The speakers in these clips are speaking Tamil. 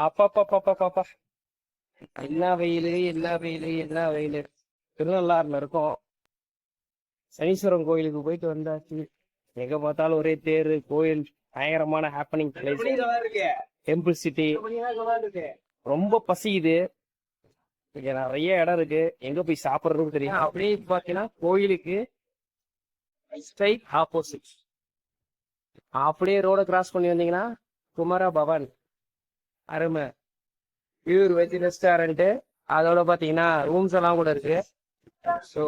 அப்பா என்ன வெயிலு என்ன வெயிலு என்ன வெயிலு. திருநள்ளாறுல இருக்கோம். சனீஸ்வரன் கோயிலுக்கு போயிட்டு வந்தாச்சு. எங்க பார்த்தாலும் ஒரே தேரு கோயில், பயங்கரமான ஹாப்பனிங் பிளேஸ், டெம்பிள் சிட்டி. ரொம்ப பசிக்குது. இங்க நிறைய இடம் இருக்கு, எங்க போய் சாப்பிடுறதுன்னு தெரியும். அப்படியே பாத்தீங்கன்னா கோயிலுக்கு ஸ்ட்ரைட் ஆப்போசிட் அப்படியே ரோட கிராஸ் பண்ணி வந்தீங்கன்னா குமரா பவன், அருமை பியூர் வெஜ் ரெஸ்டாரண்ட். அதோட பாத்தீங்கன்னா ரூம்ஸ் எல்லாம் கூட இருக்கு. ஸோ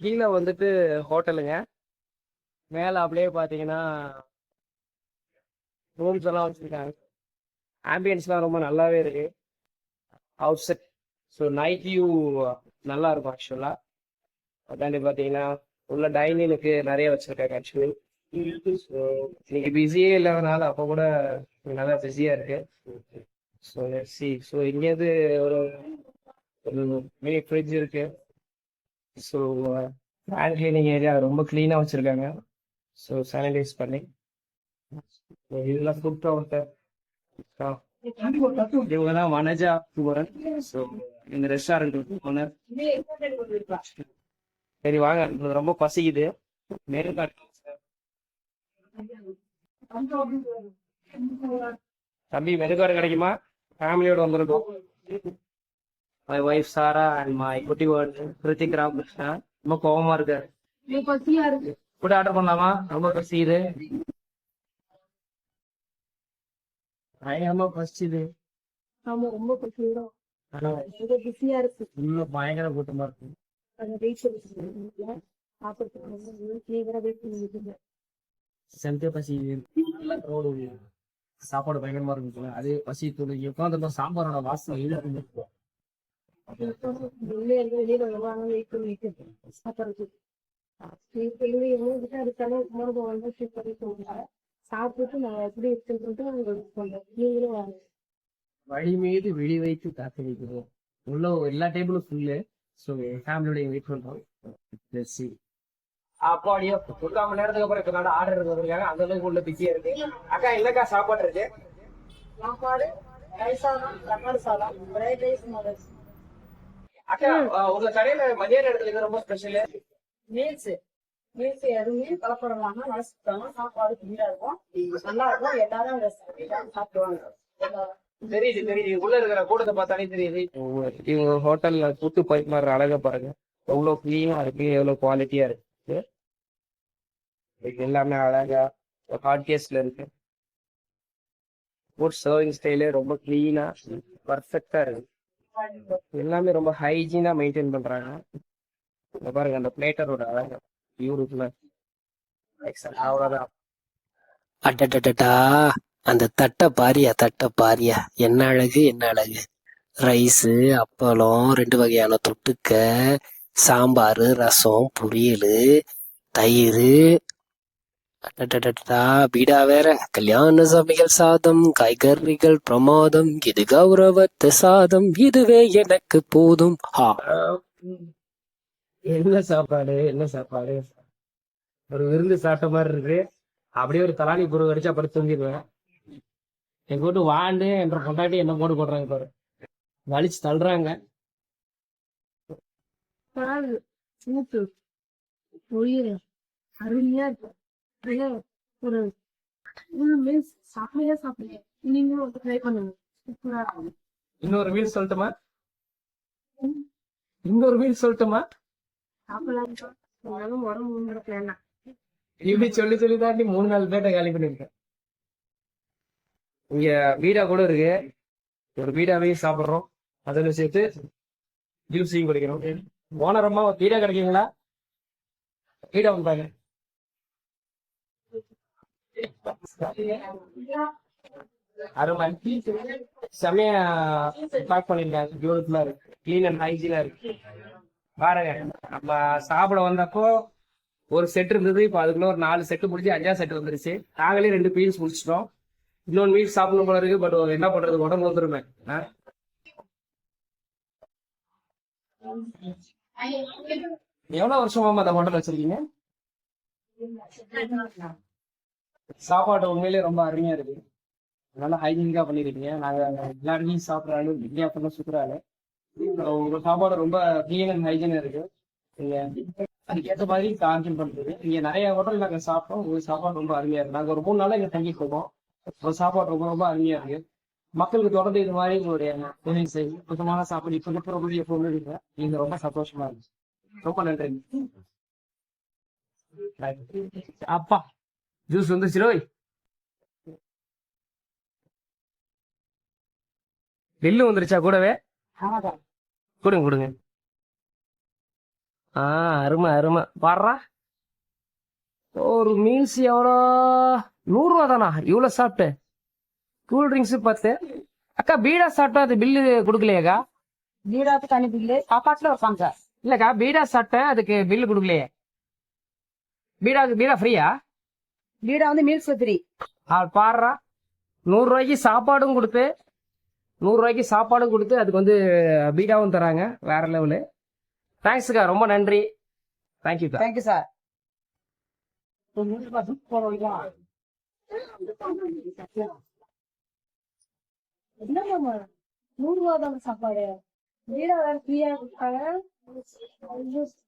கீழே வந்துட்டு ஹோட்டலுங்க, மேல அப்படியே பாத்தீங்கன்னா ரூம்ஸ் எல்லாம் வச்சிருக்காங்க. ஆம்பியன்ஸ்லாம் ரொம்ப நல்லாவே இருக்கு. Out set, so night view நல்லா இருக்கும் ஆக்சுவலா. அதாண்டி பாத்தீங்கன்னா உள்ள டைனிங்க்கு நிறைய வச்சிருக்காங்க ஆக்சுவலி. ஸோ இன்னைக்கு பிஸியே இல்லாதனால அப்போ கூட நல்லா பிஸியா இருக்கு. ஸோ சி ஸோ இங்கேருந்து ஒரு மினி ஃப்ரிட்ஜ் இருக்கு. ஸோ ஹேண்ட் கிளீனிங் ஏரியா ரொம்ப கிளீனாக வச்சுருக்காங்க. ஸோ சானிடைஸ் பண்ணி இதெல்லாம் ஃபுட் கவுண்டர். இவங்க தான் வனஜா குமரன். ஸோ இந்த ரெஸ்டாரண்ட் ஓனர். சரி வாங்க, எனக்கு ரொம்ப பசிக்குது. மெனு கார்டு தம்பி, மெனு கார்டு கிடைக்குமா? ஃபேமிலியோட வந்துருக்கோம். My wife Sara and my குட்டி வேர்ட் கிருத்திக் ராமகிருஷ்ணா. ரொம்ப கோபமா இருக்காரு. ஃபுட் ஆர்டர் பண்ணலாமா? ரொம்ப பசிக்குது. பயங்கரமா பசிச்சுது. ஆமா, ரொம்ப பசியோடும். ரொம்ப பிஸியா இருக்கு. இன்னும் பயங்கர கூட்டமா இருக்கு. செஞ்ச பசி. ரோடு சாப்பாடு பயங்கரமா இருக்குல்ல, அதே பசி தூள் உட்காந்துருந்தோம். சாம்பாரோட வாசனை வெளியே சாப்பிட்டு நான் எப்படி இருக்குன்னு நீங்களும் வாங்க. வழி மீது விழி வைத்து காத்திருக்கிறோம். உள்ள எல்லா டேபிளும் ஃபுல்லு. ஸோ ஃபேமிலியோட வெயிட் பண்றோம். அப்பாடியோ 1/4 மணி நேரத்துக்கு அப்புறம் இப்ப ஆர்டர் வந்துருக்காங்க. அந்த அளவுக்கு உள்ள பிஸியா இருக்கு. அக்கா, என்னக்கா சாப்பாடு இருக்கு? சாப்பாடு ரைஸ் சாதம், தக்காளி சாதம், ஃப்ரைட் ரைஸ், நூடுல்ஸ். அக்கா, உங்க கடையில மதிய நேரத்துல ரொம்ப ஸ்பெஷல் மீல்ஸ் எதுவுமே கலப்படம் இல்லாம நல்லா சுத்தமா சாப்பாடு கிளீனா இருக்கும், நல்லா இருக்கும். எல்லாரும் சாப்பிடுவாங்க. தெரியுது தெரியுது, உள்ள இருக்கிற கூட்டத்தை பார்த்தாலே தெரியுது. இவங்க ஹோட்டல்ல கூட்டு பரிமாறுற அழகை பாருங்க. எவ்வளவு கிளீனா இருக்கு, எவ்வளவு குவாலிட்டியா இருக்கு. எல்லாமே அழகா ஹாட் கேஸ்ல இருக்கு. ஃபுட் சர்விங் ஸ்டைலே ரொம்ப கிளீனா பர்ஃபெக்டா இருக்கு. எல்லாமே ரொம்ப ஹைஜீனா மெயின்டைன் பண்றாங்க. பாருங்க அந்த பிளேட்டரோட அழகா பியூட்டிஃபுல்லா. அவ்வளவுதான். அடடடடா, அந்த தட்டை பாரியா, என்ன அழகு என்ன அழகு. ரைஸு, அப்பளம், 2 வகையான தொட்டுக்க, சாம்பார், ரசம், பொரியல், தயிர். அடடடடா, பீடா வேற. கல்யாண சமையல் சாதம், காய்கறிகள் பிரமாதம், இது கௌரவத்த சாதம், இதுவே எனக்கு போதும். என்ன சாப்பாடு என்ன சாப்பாடு. ஒரு விருந்து சாப்பிட்ட மாதிரி இருக்கு. அப்படியே ஒரு தலானி பொருள் அடிச்சு அப்புறம் தூங்கிடுவேன். எங்க வீட்டு வாண்டு என்ற பொண்டாட்டி என்ன போட்டு போடுறாங்க பாரு, வலிச்சு தள்ளுறாங்க. அருமையா இருக்கு. ஒரு சாப்பிடுங்க, நீங்களும் ட்ரை பண்ணுங்க. சூப்பரா இருக்கும். இன்னொரு மீல் சொல்லட்டுமா? இன்னொரு மீல் சொல்லட்டுமா? சாப்பிடலாம். உடம்பு இப்படி சொல்லி சொல்லி தாண்டி 3-4 பேட்டை காலி பண்ணிருக்கேன். இங்க பீடா கூட இருக்கு. ஒரு பீடாவையும் சாப்பிட்றோம், அதில் சேர்த்து ஜூஸையும் குடிக்கிறோம். ஓனரம்மா, பீடா கிடைக்குங்களா? பீடா வந்தாங்க. அருமை, செமையா பேக் பண்ணிருக்காங்க. பியூட்டிஃபுல்லா இருக்கு, கிளீன் அண்ட் ஹைஜீனா இருக்கு. பாருங்க, நம்ம சாப்பிட வந்தப்போ ஒரு செட் இருந்தது, இப்போ அதுக்குள்ள ஒரு 4 செட்டு முடிஞ்சு 5ஆவது செட் வந்துருச்சு. நாங்களே 2 மீல்ஸ் முடிச்சிட்டோம். இன்னொன்று மீல்ஸ் சாப்பிடணும் போல இருக்கு. பட் என்ன பண்றது, உடம்பு வந்துருமே. எவ்வளவு வருஷமா அந்த ஹோட்டல் வச்சிருக்கீங்க? சாப்பாடு உண்மையிலேயே ரொம்ப அருமையா இருக்கு. நல்லா ஹைஜீனிக்கா பண்ணிருக்கீங்க. நாங்க எல்லாருமே சாப்பிட்றாங்க, இந்தியா ஃபுல்லாக சுற்றுறாங்க. உங்க சாப்பாடு ரொம்ப கிளீன் அண்ட் ஹைஜீனா இருக்கு. நீங்க அதுக்கேற்ற மாதிரி கான்சென்ட் பண்றது. இங்க நிறைய ஹோட்டல் நாங்க சாப்பிட்டோம், உங்க சாப்பாடு ரொம்ப அருமையா இருக்கு. நாங்க ஒரு 3 நாளா இங்க தங்கிட்டு இருக்கோம். உங்க சாப்பாடு ரொம்ப ரொம்ப அருமையா இருக்கு. மக்களுக்கு தொடர்ந்து இது மாதிரி உங்களுடைய உதவி செய்து சுத்தமான சாப்பாடு இப்ப இருக்கிற எப்பவுமே இருக்கு. நீங்க ரொம்ப சந்தோஷமா இருக்கு. ரொம்ப நன்றி. அப்பா ஜூஸ் வந்துச்சு ரோய். பில்லு வந்துருச்சா கூடவே? ஆமாக்கா. கொடுங்க கொடுங்க. அருமை அருமை. பாடுறா ஒரு மீல்ஸ் எவ்வளோ? 100 ரூபா தானா? இவ்வளோ சாப்பிட்டு கூல் ட்ரிங்க்ஸ் 10. அக்கா பீடா சாப்பிட்டா அது பில்லு கொடுக்கலையாக்கா? வீடாத்து தனி பில்லு, சாப்பாட்டுல வைப்பாங்க சார். இல்லக்கா பீடா சாப்பிட்டேன், அதுக்கு பில்லு கொடுக்கலையே. பீடா ஃப்ரீயா? வீடா வந்து மீல்ஸ் ஃப்ரீ. பாடுறா 100 ரூபாய்க்கு சாப்பாடும் கொடுத்து 100 ரூபாய்க்கு சாப்பாடும் கொடுத்து அதுக்கு வந்து பீடாவும் தராங்க. வேற லெவலு. தேங்க்ஸுக்கா, ரொம்ப நன்றி. தேங்க்யூக்கா. Thank you sir. என்னம்மா 100 ரூபா தான் சாப்பாடு, வீடா வேற ஃப்ரீயா கொடுத்தாங்க.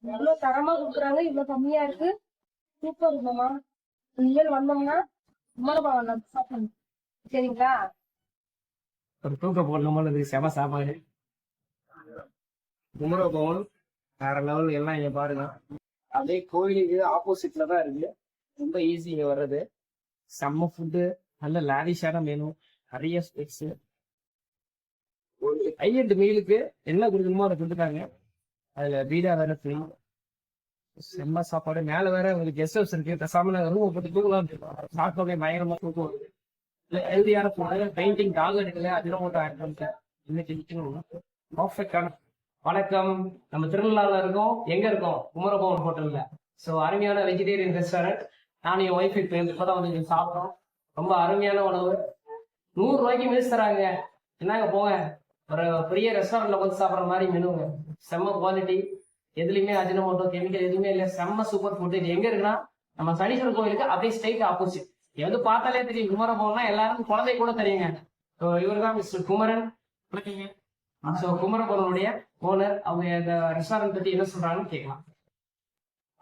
இவ்வளவு தரமா கொடுக்குறாங்க, இவ்வளவு கம்மியா இருக்கு. சூப்பர் இருக்குமா. இனிமேல் வந்தோம்னா குமரபாவம் சாப்பிடணும் சரிங்களா? ஒரு தூக்க போடணுமோ செம சாப்பாடு. குமரபவன் வேற லெவல். எல்லாம் இங்க பாருங்க, அப்படியே கோயிலுக்கு ஆப்போசிட்ல தான் இருக்கு. ரொம்ப ஈஸி இங்க வர்றது. செம்ம ஃபுட்டு, நல்ல லாவிஷான மெனு, நிறைய ஸ்பெக்ஸ். ஒரு ஹையண்ட் மீலுக்கு என்ன கொடுக்கணுமோ அதை கொடுத்துட்டாங்க. அதுல பீடா வேற ஃப்ரீ. செம்ம சாப்பாடு. மேல வேற உங்களுக்கு கெஸ்ட் ஹவுஸ் இருக்கு. பேசாம ரூம் போட்டு தூங்கலாம். சாப்பிட்டோட பயங்கரமா தூக்கம் வருது. ஹெல்தியான ஃபுட்டு. பெயிண்டிங் டாக் எடுக்கல, அதில் மட்டும் ஆட் பண்ணிட்டேன். இன்னைக்கு பர்ஃபெக்டான. வணக்கம். நம்ம திருநள்ளாறுல இருக்கோம். எங்க இருக்கோம்? குமரபவன் ஹோட்டல்ல. ஸோ அருமையான வெஜிடேரியன் ரெஸ்டாரண்ட். நானும் என் ஒய்ஃப் இப்பதான் வந்து சாப்பிட்டோம். ரொம்ப அருமையான உணவு. 100 ரூபாய்க்கு மீல்ஸ் தராங்க. என்னங்க போங்க, ஒரு பெரிய ரெஸ்டாரண்ட்ல வந்து சாப்பிட்ற மாதிரி மெனுங்க. செம்ம குவாலிட்டி. எதுலையுமே அஜினமோட்டோ கெமிக்கல் எதுவுமே இல்லை. செம்ம சூப்பர் ஃபுட். இது எங்க இருக்குன்னா நம்ம சனீஸ்வரன் கோயிலுக்கு அப்படியே ஸ்ட்ரைட் ஆப்போசிட். எது பார்த்தாலே தெரியும் குமரபவன்னா எல்லாருக்கும் குழந்தை கூட தெரியுங்க. இவர் தான் மிஸ்டர் குமரன். ஸோ குமரபவனுடைய ஓனர். அவங்க இந்த ரெஸ்டாரண்ட் பத்தி என்ன சொல்றாங்கன்னு கேட்கலாம்.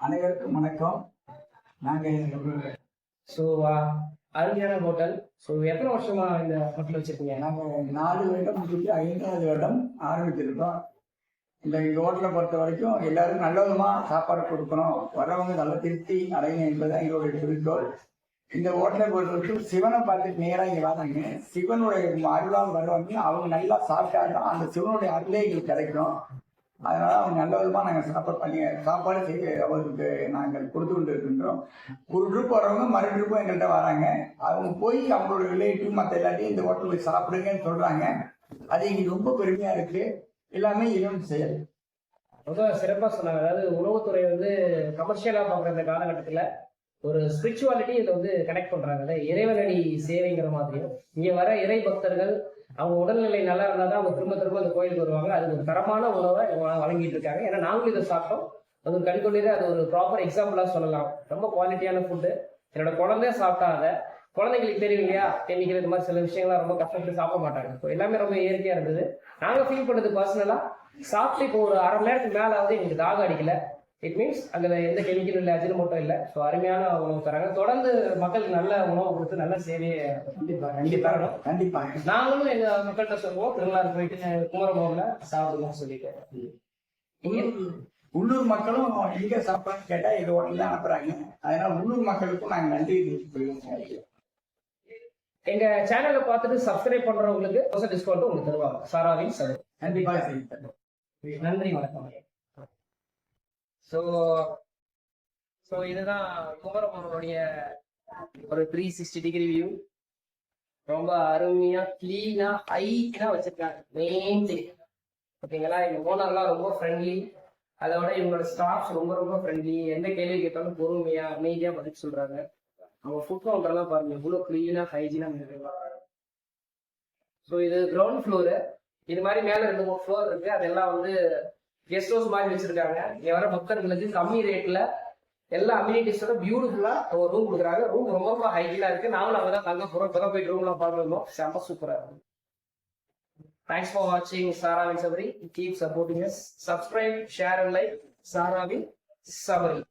அனைவருக்கும் வணக்கம். நாங்கள் ஸோ அருமையான ஹோட்டல். ஸோ எத்தனை வருஷமா இந்த ஹோட்டல் வச்சிருக்கீங்க? நாங்கள் 4 வருடம் முடிஞ்சு 5வது வருடம் ஆரம்பிச்சிருக்கோம். இந்த ஹோட்டலை பொறுத்த வரைக்கும் எல்லாருக்கும் நல்ல விதமாக சாப்பாடு கொடுக்கணும், வரவங்க நல்ல திருப்தி அடையணும் என்பது எங்களுடைய குறிக்கோள். இந்த ஹோட்டலை பொறுத்த வரைக்கும் சிவனை பார்த்துட்டு நேராக இங்கே வராங்க. சிவனுடைய அருளால் வருவாங்க. அவங்க நல்லா சாப்பிட்டாங்க, அந்த சிவனுடைய அருளே எங்களுக்கு கிடைக்கும். அதனால அவங்க நல்ல விதமாக நாங்கள் சாப்பாடு செய்ய அவருக்கு நாங்கள் கொடுத்து கொண்டு இருக்கின்றோம். ஒரு ட்ரிப் வரவங்க மறு ட்ரிப்பும் எங்கள்கிட்ட வராங்க. அவங்க போய் அவங்களோட ரிலேட்டிவ் மற்ற எல்லாத்தையும் இந்த ஹோட்டல் போய் சாப்பிடுங்கன்னு சொல்றாங்க. அது எங்களுக்கு ரொம்ப பெருமையா இருக்கு. எல்லாமே இறைவன் செயல். ரொம்ப சிறப்பாக சொன்னாங்க. அதாவது உணவுத்துறை வந்து கமர்ஷியலா பார்க்குற இந்த காலகட்டத்தில் ஒரு ஸ்பிரிச்சுவாலிட்டி இதை வந்து கனெக்ட் பண்றாங்க. அதாவது இறைவனடி சேவைங்கிற மாதிரியும் இங்க வர இறை பக்தர்கள் அவங்க உடல்நிலை நல்லா இருந்தால் தான் அவங்க திரும்ப திரும்ப அந்த கோயிலுக்கு வருவாங்க. அது ஒரு தரமான உணவை வழங்கிட்டு இருக்காங்க. ஏன்னா நாங்களும் இதை சாப்பிட்டோம். அது ஒரு கண்கொள்ளிலே அது ஒரு ப்ராப்பர் எக்ஸாம்பிளா சொல்லலாம். ரொம்ப குவாலிட்டியான ஃபுட்டு. என்னோட குழந்தைய சாப்பிட்டா அதை குழந்தைங்களுக்கு தெரியும் இல்லையா, கெமிக்கல் இது மாதிரி சில விஷயங்கள்லாம் ரொம்ப கஷ்டப்பட்டு சாப்பிட மாட்டாங்க. ஸோ எல்லாமே ரொம்ப இயற்கையா இருந்தது. நாங்கள் ஃபீல் பண்ணது பர்சனலா சாப்பிட்டு இப்போ ஒரு 1/2 மணி நேரத்துக்கு மேலே வந்து எங்களுக்கு தாகம் அடிக்கல. இட் மீன்ஸ் அதில் எந்த கெமிக்கல் இல்லை, அஜினமோட்டோ இல்லை. ஸோ அருமையான உணவு தராங்க. தொடர்ந்து மக்களுக்கு நல்ல உணவு கொடுத்து நல்ல சேவையை தரணும். கண்டிப்பாக நாங்களும் எங்க மக்கள்கிட்ட சொல்லுவோம், திருநள்ளாறு போயிட்டு குமரபவன்ல சாப்பிடுவோம் சொல்லிட்டு. உள்ளூர் மக்களும் எங்க சாப்பாடு கேட்டா இது ஹோட்டல் தான் அனுப்புறாங்க. அதனால உள்ளூர் மக்களுக்கும் நாங்கள் நன்றி தெரிவித்துக் எங்க சேனலை பார்த்துட்டு சப்ஸ்கிரைப் பண்றவங்களுக்கு டிஸ்கவுண்ட் உங்களுக்கு தருவாங்க. சாராவின் சரி கண்டிப்பாக செய்து நன்றி, வணக்கம். ஸோ இதுதான் குமரபவனுடைய ஒரு 360 டிகிரி வியூ. ரொம்ப அருமையா கிளீனா ஹைட்டா வச்சிருக்காங்க. மெயின் ஓகேங்களா. எங்க ஓனர்லாம் ரொம்ப ஃப்ரெண்ட்லி. அதோட இவங்களோட ஸ்டாஃப்ஸ் ரொம்ப ரொம்ப ஃப்ரெண்ட்லி. எந்த கேள்வி கேட்டாலும் பொறுமையா அமைதியா பதில் சொல்றாங்க. அவங்க ஃபுட் கவுண்டர்லாம் பாருங்க இவ்வளோ கிளீனா ஹைஜீனா. ஸோ இது கிரவுண்ட் ஃப்ளோரு. இது மாதிரி மேலே 2-3 ஃப்ளோர் இருக்கு. அதெல்லாம் வந்து கெஸ்ட் ஹவுஸ் மாதிரி வச்சிருக்காங்க. இங்க வர பக்தர்களுக்கு கம்மி ரேட்ல எல்லா அம்யூனிட்டிஸோட பியூட்டிஃபுல்லா ஒரு ரூம் கொடுக்குறாங்க. ரூம் ரொம்ப ரொம்ப ஹைஜீனா இருக்கு. நாங்களும் அங்கதான் தங்க போறோம். இப்பதான் போயிட்டு ரூம்லாம் பார்த்துருந்தோம். செம்ம சூப்பரா இருக்கும். தேங்க்ஸ் ஃபார் வாட்சிங் சாராவின் Sabari. Keep supporting us. Subscribe, share and like சாராவின் சபரி.